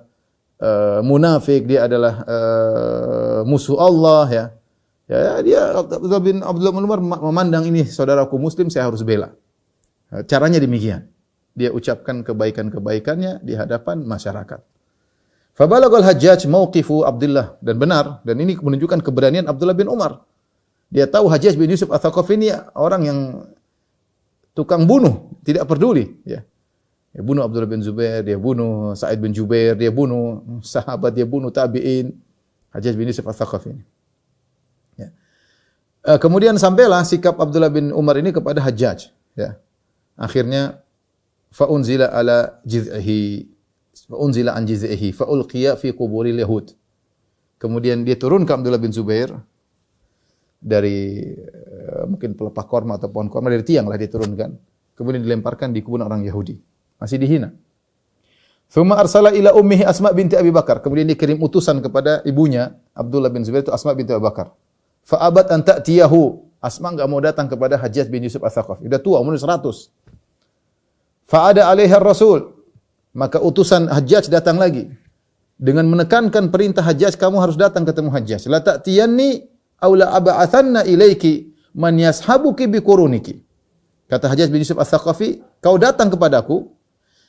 munafik, dia adalah musuh Allah ya. Ya, dia Abdullah bin Umar memandang ini saudaraku muslim, saya harus bela. Caranya demikian. Dia ucapkan kebaikan-kebaikannya di hadapan masyarakat. Fabalaghal Hajjaj mauqifu Abdullah, dan benar, dan ini menunjukkan keberanian Abdullah bin Umar. Dia tahu Hajjaj bin Yusuf Ats-Tsaqafi ini orang yang tukang bunuh, tidak peduli ya. Dia bunuh Abdullah bin Zubair, dia bunuh Sa'id bin Jubair, dia bunuh sahabat, dia bunuh tabi'in. Hajjaj bin Yusuf Ats-Tsaqafi ini. Ya. Kemudian sampailah sikap Abdullah bin Umar ini kepada Hajjaj. Ya. Akhirnya faunzila ala jiz'ihi, faunzila an jiz'ihi, faulqiya fi quburil yahud. Kemudian dia turun ke Abdullah bin Zubair dari mungkin pelepah korma atau pohon korma, dari tiang lah diturunkan. Kemudian dilemparkan di kubur orang Yahudi. Masih dihina. Tsumma arsala ila ummihi Asma binti Abi Bakar. Kemudian dikirim utusan kepada ibunya Abdullah bin Zubair, itu Asma binti Abi Bakar. Fa abat an ta'tiyahu. Asma enggak mau datang kepada Hajjaj bin Yusuf Ats-Tsaqafi. Sudah tua, umur 100. Fa ada alaiha Rasul. Maka utusan Hajjaj datang lagi dengan menekankan perintah Hajjaj, kamu harus datang ketemu Hajjaj. La ta'tiyanni aw la ab'athanna ilaiki man yashabuki bi quruniki. Kata Hajjaj bin Yusuf Ats-Tsaqafi, kau datang kepadaku,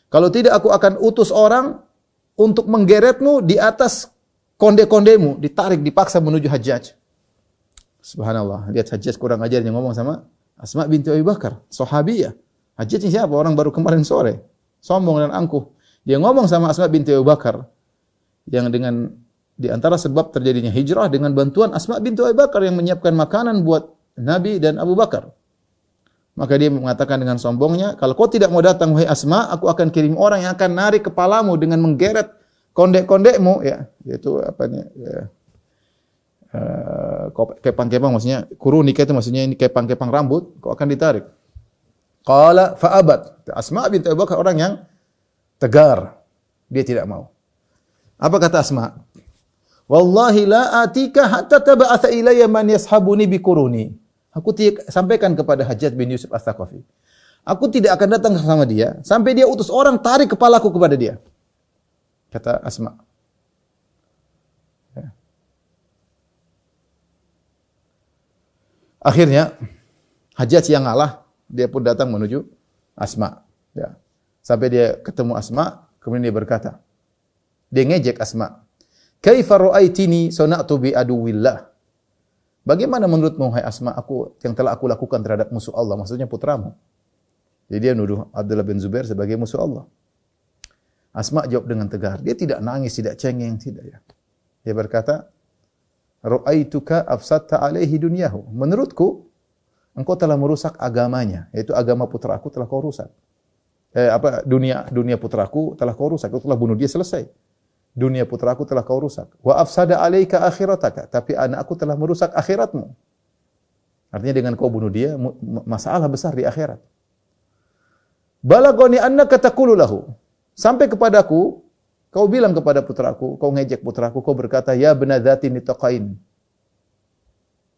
kalau tidak aku akan utus orang untuk menggeretmu di atas konde-kondemu, ditarik, dipaksa menuju Hajjaj. Subhanallah, lihat Hajjaj kurang ajar yang ngomong sama Asma binti Abi Bakar, sahabiyah. Hajjaj ini siapa? Orang baru kemarin sore, sombong dan angkuh. Dia ngomong sama Asma binti Abi Bakar yang dengan di antara sebab terjadinya hijrah dengan bantuan Asma bintu Abi Bakar yang menyiapkan makanan buat Nabi dan Abu Bakar. Maka dia mengatakan dengan sombongnya, kalau kau tidak mau datang wahai Asma, aku akan kirim orang yang akan narik kepalamu dengan menggeret kondek-kondekmu, ya, yaitu kepang-kepang, maksudnya kurunika itu maksudnya ini kepang-kepang rambut, kau akan ditarik. Qala fa'abat. Asma bintu Abi Bakar orang yang tegar, dia tidak mau. Apa kata Asma? Wallahi la atika hatta tab'atha ilayya man yashabuni bikuruni. Aku sampaikan kepada Hajjaj bin Yusuf Ats-Tsaqafi. Aku tidak akan datang sama dia sampai dia utus orang tarik kepalaku kepada dia. Kata Asma. Ya. Akhirnya Hajjaj yang ngalah, dia pun datang menuju Asma. Ya. Sampai dia ketemu Asma, kemudian dia berkata, dia ngejek Asma. Kaifa ra'aitini sana'tu bi aduwillah? Bagaimana menurutmu hai Asma yang telah aku lakukan terhadap musuh Allah, maksudnya putramu. Jadi dia nuduh Abdullah bin Zubair sebagai musuh Allah. Asma jawab dengan tegar, dia tidak nangis, tidak cengeng, tidak ya. Dia berkata, ra'aituka afsadta alaihi dunyahu. Menurutku engkau telah merusak agamanya, yaitu agama putraku telah kau rusak. Dunia putraku telah kau rusak, kau telah bunuh dia, selesai. Dunia putraku telah kau rusak. Wa afsada alaika akhirataka, tapi anakku telah merusak akhiratmu. Artinya dengan kau bunuh dia, masalah besar di akhirat. Balagoni annaka taqulu lahu. Sampai kepadaku, kau bilang kepada putraku, kau ngejek putraku, kau berkata, ya benadzati nitaqain.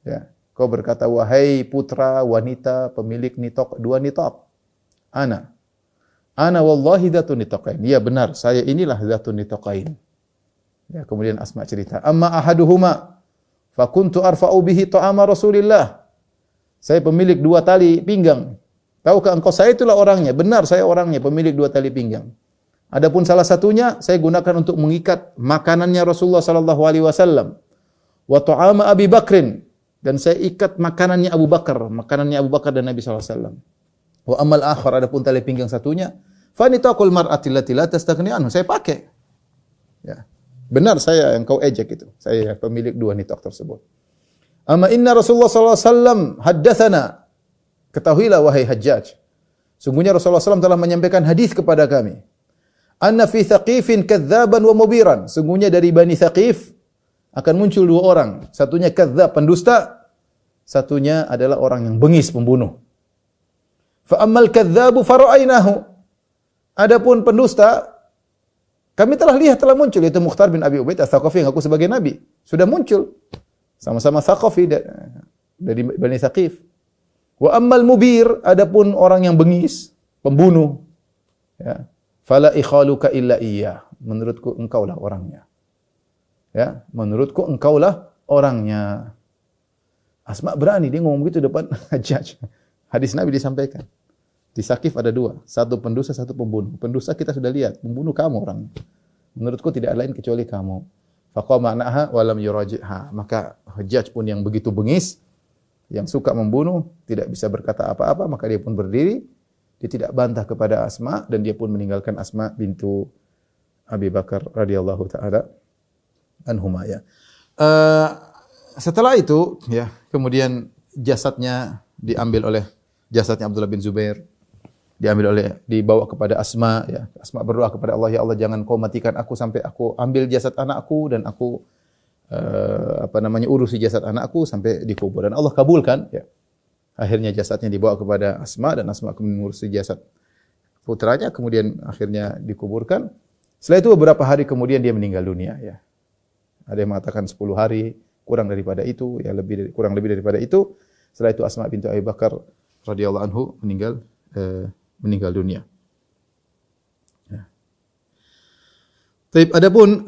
Ya, kau berkata, wahai putra wanita pemilik dua nitaq. Ana wallahi dzatun nitaqain. Ya benar, saya inilah dzatun nitaqain. Ya, kemudian Asma cerita, amma ahaduhuma fa kuntu arfa'u bihi ta'ama Rasulillah. Saya pemilik dua tali pinggang. Tahukah engkau saya itulah orangnya? Benar, saya orangnya, pemilik dua tali pinggang. Adapun salah satunya saya gunakan untuk mengikat makanannya Rasulullah sallallahu alaihi wasallam. Wa ta'ama Abi Bakrin, dan saya ikat makanannya Abu Bakar dan Nabi sallallahu alaihi wasallam. Wa amal akhar, adapun tali pinggang satunya, fa nitaqul mar'ati allati la tastaghni anhu, saya pakai. Ya. Benar, saya yang kau ejek itu. Saya pemilik dua nitaq tersebut. Amma inna Rasulullah sallallahu alaihi wasallam haddatsana. Ketahuilah wahai Hajjaj, sungguhnya Rasulullah SAW telah menyampaikan hadis kepada kami. Anna fi Thaqifin kadzaban wa mubiran. Sungguhnya dari Bani Thaqif akan muncul dua orang. Satunya kadzab, pendusta. Satunya adalah orang yang bengis, pembunuh. Fa ammal kadzabu fara'ainahu. Adapun pendusta, kami telah lihat, telah muncul, yaitu Mukhtar bin Abi Ubaid Ats-Tsaqafi yang aku sebagai nabi. Sudah muncul. Sama-sama Tsaqafi dari Bani Thaqif. Wa ammal mubir, adapun orang yang bengis, pembunuh, ya, fala ikhaluka illa iyyah. Menurutku engkaulah orangnya. Ya, menurutku engkaulah orangnya. Asma berani dia ngomong begitu depan Hajjaj. Hadis Nabi disampaikan. Di Tsaqif ada dua, satu pendusta, satu pembunuh. Pendusta kita sudah lihat, pembunuh kamu orangnya. Menurutku tidak lain kecuali kamu. Faqama ma'naha wa lam yuraji'ha. Maka Hajjaj pun yang begitu bengis, yang suka membunuh, tidak bisa berkata apa-apa, maka dia pun berdiri, dia tidak bantah kepada Asma, dan dia pun meninggalkan Asma bintu Abi Bakar radhiyallahu taala anhuma, ya. Setelah itu, ya, kemudian jasadnya jasadnya Abdullah bin Zubair dibawa kepada Asma, ya. Asma berdoa kepada Allah, ya Allah, jangan kau matikan aku sampai aku ambil jasad anakku dan aku urusi jasad anakku sampai dikubur, dan Allah kabulkan, ya. Akhirnya jasadnya dibawa kepada Asma, dan Asma kemudian mengurusi jasad putranya, kemudian akhirnya dikuburkan. Setelah itu beberapa hari kemudian dia meninggal dunia, ya. Ada yang mengatakan 10 hari, kurang daripada itu, ya, kurang lebih daripada itu. Setelah itu Asma bintu Abi Bakar radhiyallahu anhu meninggal dunia. Ya. Baik, adapun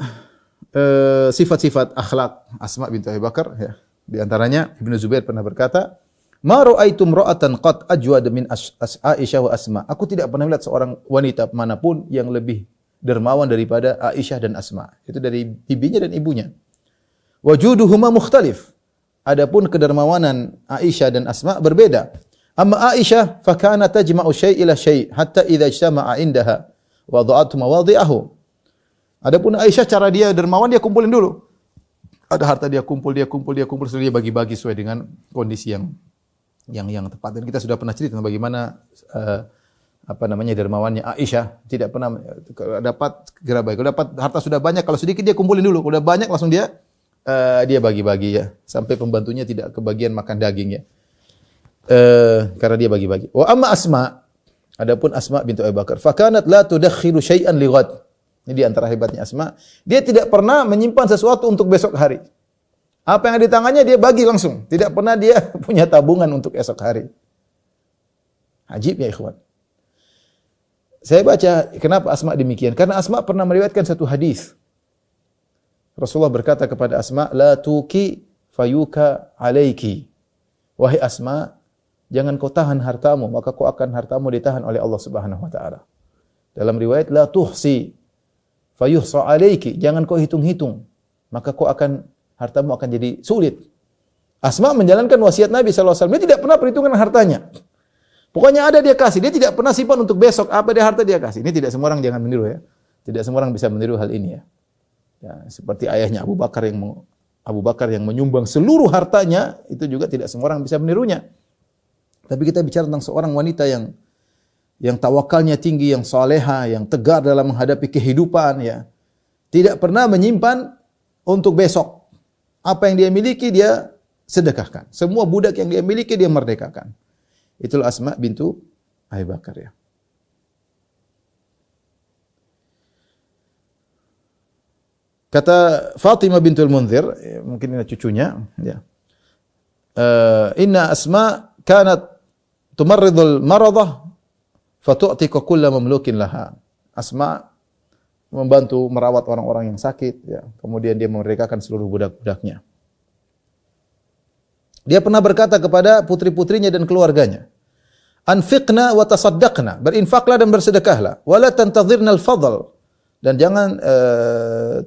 sifat-sifat akhlak Asma bintu Abi Bakar, ya. Di antaranya Ibnu Zubair pernah berkata, "Ma ra'aitu imra'atan qad ajwad min Aisyah wa Asma." Aku tidak pernah melihat seorang wanita manapun yang lebih dermawan daripada Aisyah dan Asma. Itu dari bibinya dan ibunya. Wajuduhuma mukhtalif. Adapun kedermawanan Aisyah dan Asma berbeda. Amma Aisyah fa kanat tajma'u syai' ila syai' hatta idza ijtama'a indaha wada'at mawadhi'ahu. Adapun Aisyah, cara dia dermawan, dia kumpulin dulu. Ada harta dia kumpul, setelah dia bagi-bagi sesuai dengan kondisi yang tepat. Dan kita sudah pernah cerita tentang bagaimana dermawannya Aisyah tidak pernah dapat segera bagi. Kalau dapat harta sudah banyak, kalau sedikit dia kumpulin dulu. Kalau udah banyak langsung dia bagi-bagi ya, sampai pembantunya tidak kebagian makan daging ya. Karena dia bagi-bagi. Wa amma Asma, adapun Asma bintu Abu Bakar, fa kanat la tudakhiru syai'an li ghad. Ini di antara hebatnya Asma, dia tidak pernah menyimpan sesuatu untuk besok hari. Apa yang ada di tangannya dia bagi langsung, tidak pernah dia punya tabungan untuk esok hari. Ajib ya ikhwan. Saya baca kenapa Asma demikian? Karena Asma pernah meriwayatkan satu hadis. Rasulullah berkata kepada Asma, "La tuki fayuka alaiki." Wahai Asma, jangan kau tahan hartamu, maka kau akan hartamu ditahan oleh Allah Subhanahu wa taala. Dalam riwayat, "La tuhsi fayuhsa alaiki." Jangan kau hitung-hitung, maka kau akan hartamu akan jadi sulit. Asma menjalankan wasiat Nabi sallallahu alaihi wasallam. Dia tidak pernah perhitungan hartanya. Pokoknya ada dia kasih, dia tidak pernah simpan untuk besok, apa dia harta dia kasih. Ini tidak semua orang, jangan meniru ya. Tidak semua orang bisa meniru hal ini ya. Ya, seperti ayahnya Abu Bakar yang menyumbang seluruh hartanya, itu juga tidak semua orang bisa menirunya. Tapi kita bicara tentang seorang wanita yang tawakalnya tinggi, yang saleha, yang tegar dalam menghadapi kehidupan ya. Tidak pernah menyimpan untuk besok. Apa yang dia miliki dia sedekahkan. Semua budak yang dia miliki dia merdekakan. Itulah Asma bintu Abu Bakar ya. Kata Fatimah bintul Munzir, mungkin ini cucunya, ya. Inna Asma kanat tumarridul maradah fatu'tika kulla mamlukin laha. Asma membantu merawat orang-orang yang sakit, ya. Kemudian dia memerdekakan seluruh budak-budaknya. Dia pernah berkata kepada putri-putrinya dan keluarganya, "Anfiqna wa tasaddaqna." Berinfaklah dan bersedekahlah. Wala tantadhirna al-fadl. Dan jangan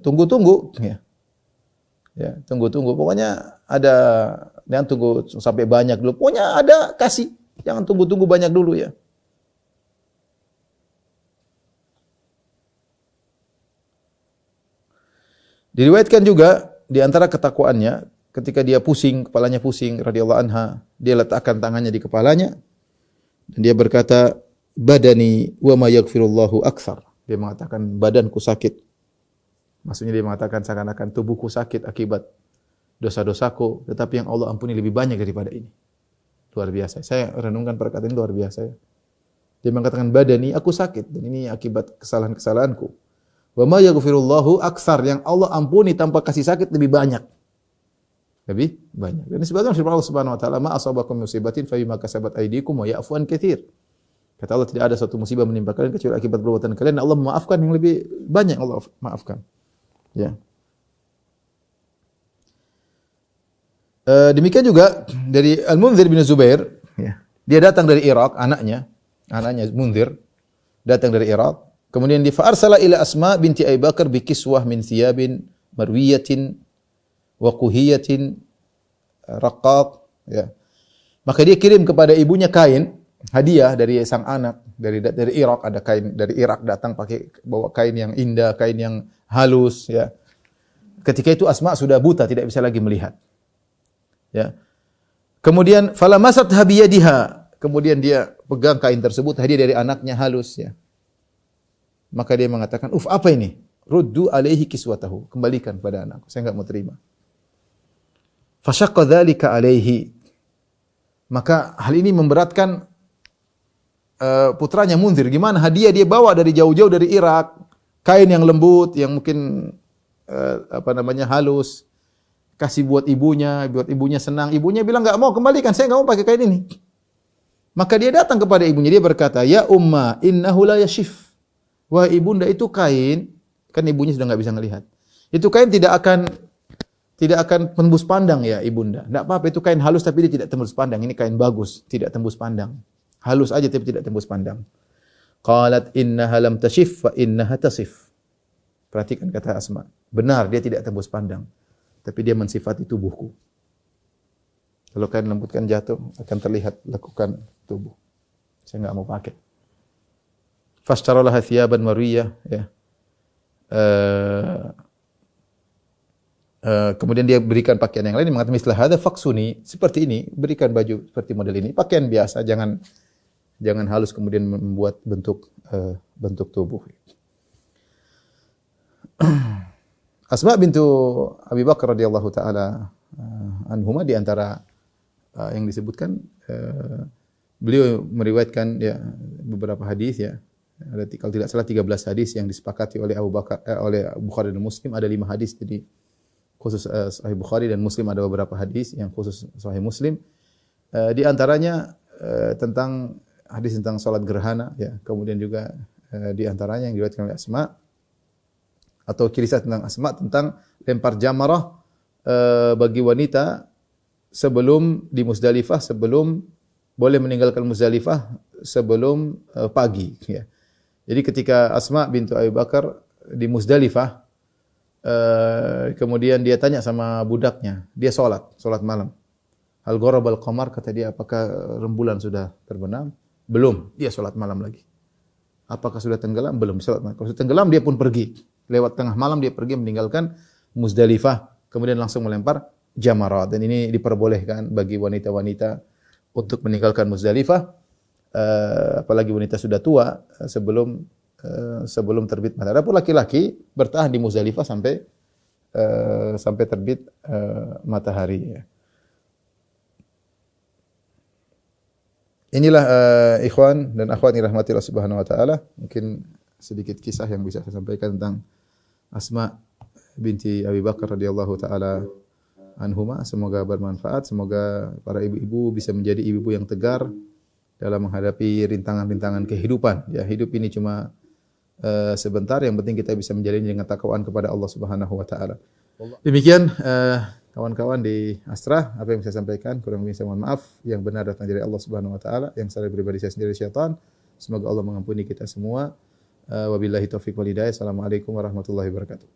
tunggu-tunggu ya. Ya, tunggu-tunggu. Pokoknya jangan tunggu sampai banyak dulu. Pokoknya ada kasih. Jangan tunggu-tunggu banyak dulu ya. Diriwayatkan juga di antara ketakwaannya ketika dia pusing, kepalanya pusing radhiyallahu anha, dia letakkan tangannya di kepalanya dan dia berkata, "Badani wa ma yaghfirullahu aktsar." Dia mengatakan badanku sakit. Maksudnya dia mengatakan seakan-akan tubuhku sakit akibat dosa-dosaku, tetapi yang Allah ampuni lebih banyak daripada ini. Luar biasa. Saya renungkan perkataan ini luar biasa ya. Dia mengatakan badani, aku sakit dan ini akibat kesalahan-kesalahanku. Wa ma yaghfirullahu aktsar, yang Allah ampuni tanpa kasih sakit lebih banyak. Lebih banyak. Dan sebagaimana firman Allah Subhanahu wa taala, "Ma asabakum musibatin fa bima kasabat aydikum wa ya'fu an katsir." Kata Allah, tidak ada suatu musibah menimpa kalian kecuali akibat perbuatan kalian. Allah memaafkan yang lebih banyak, Allah maafkan. Ya. Demikian juga dari Al-Munzir bin Zubair, ya. Dia datang dari Irak, anaknya Munzir datang dari Irak. Kemudian dia fa'arsala ila Asma binti Abi Bakar bi kiswah min thiyabin marwiyatin wa quhiyatin raqaq, ya. Maka dia kirim kepada ibunya kain hadiah dari sang anak dari Irak, ada kain dari Irak datang bawa kain yang indah, kain yang halus ya. Ketika itu Asma sudah buta, tidak bisa lagi melihat. Ya. Kemudian falamasat habiyadiha, kemudian dia pegang kain tersebut, hadiah dari anaknya halus ya. Maka dia mengatakan, apa ini?" Ruddu alaihi kiswatahu, kembalikan pada anakku, saya enggak mau terima. Fashaqqa dzalika alaihi. Maka hal ini memberatkan putranya Munzir. Gimana hadiah dia bawa dari jauh-jauh dari Irak, kain yang lembut, yang mungkin halus, kasih buat ibunya senang. Ibunya bilang enggak mau, kembalikan, saya enggak mau pakai kain ini. Maka dia datang kepada ibunya, dia berkata, "Ya umma, innahu la yashif." Wah ibunda, itu kain, kan ibunya sudah enggak bisa melihat. Itu kain tidak akan tembus pandang ya ibunda. Enggak apa-apa, itu kain halus tapi dia tidak tembus pandang. Ini kain bagus, tidak tembus pandang. Halus aja tapi tidak tembus pandang. Qalat innaha lam tashif fa innaha tasif. Perhatikan kata Asma. Benar dia tidak tembus pandang, tapi dia mensifati tubuhku. Kalau kain lembut kan jatuh akan terlihat lekukan tubuh. Saya enggak mau pakai. Fashtarallaha thiyaban marwiyah ya. Kemudian dia berikan pakaian yang lain, dia mengatakan mislah hadza faksuni, seperti ini, berikan baju seperti model ini, pakaian biasa, jangan halus kemudian membuat bentuk tubuh. Asma bintu Abi Bakar radhiyallahu taala anhuma di antara yang disebutkan, beliau meriwayatkan ya beberapa hadis ya. Ada kalau tidak salah 13 hadis yang disepakati oleh oleh Bukhari dan Muslim, ada 5 hadis jadi khusus Sahih Bukhari, dan Muslim ada beberapa hadis yang khusus Sahih Muslim. Di antaranya tentang hadis tentang salat gerhana ya. Kemudian juga di antaranya yang diriwayatkan oleh Asma atau kisah tentang Asma tentang lempar jamarah bagi wanita sebelum di Muzdalifah, sebelum boleh meninggalkan Muzdalifah sebelum pagi ya. Jadi ketika Asma bintu Abi Bakar di Muzdalifah, kemudian dia tanya sama budaknya, dia salat malam. Hal gharabal qamar, kata dia, apakah rembulan sudah terbenam? Belum, dia salat malam lagi. Apakah sudah tenggelam? Belum, salat malam. Kalau sudah tenggelam dia pun pergi. Lewat tengah malam dia pergi meninggalkan Muzdalifah, kemudian langsung melempar jamarat, dan ini diperbolehkan bagi wanita-wanita untuk meninggalkan Muzdalifah, apalagi wanita sudah tua sebelum terbit matahari. Adapun laki-laki bertahan di Muzdalifah sampai terbit matahari ya. Inilah ikhwan dan akhwat yang dirahmati Allah Subhanahu wa taala, mungkin sedikit kisah yang bisa saya sampaikan tentang Asma binti Abi Bakar radhiyallahu taala anhuma. Semoga bermanfaat, semoga para ibu-ibu bisa menjadi ibu-ibu yang tegar dalam menghadapi rintangan-rintangan kehidupan. Ya, hidup ini cuma sebentar, yang penting kita bisa menjalani dengan takwaan kepada Allah Subhanahu wa taala. Demikian kawan-kawan di Astra, apa yang saya sampaikan kurang lebih saya mohon maaf. Yang benar datang dari Allah Subhanahu wa taala, yang salah pribadi saya sendiri syaitan. Semoga Allah mengampuni kita semua. Wabillahi taufiq wal hidayah. Assalamualaikum warahmatullahi wabarakatuh.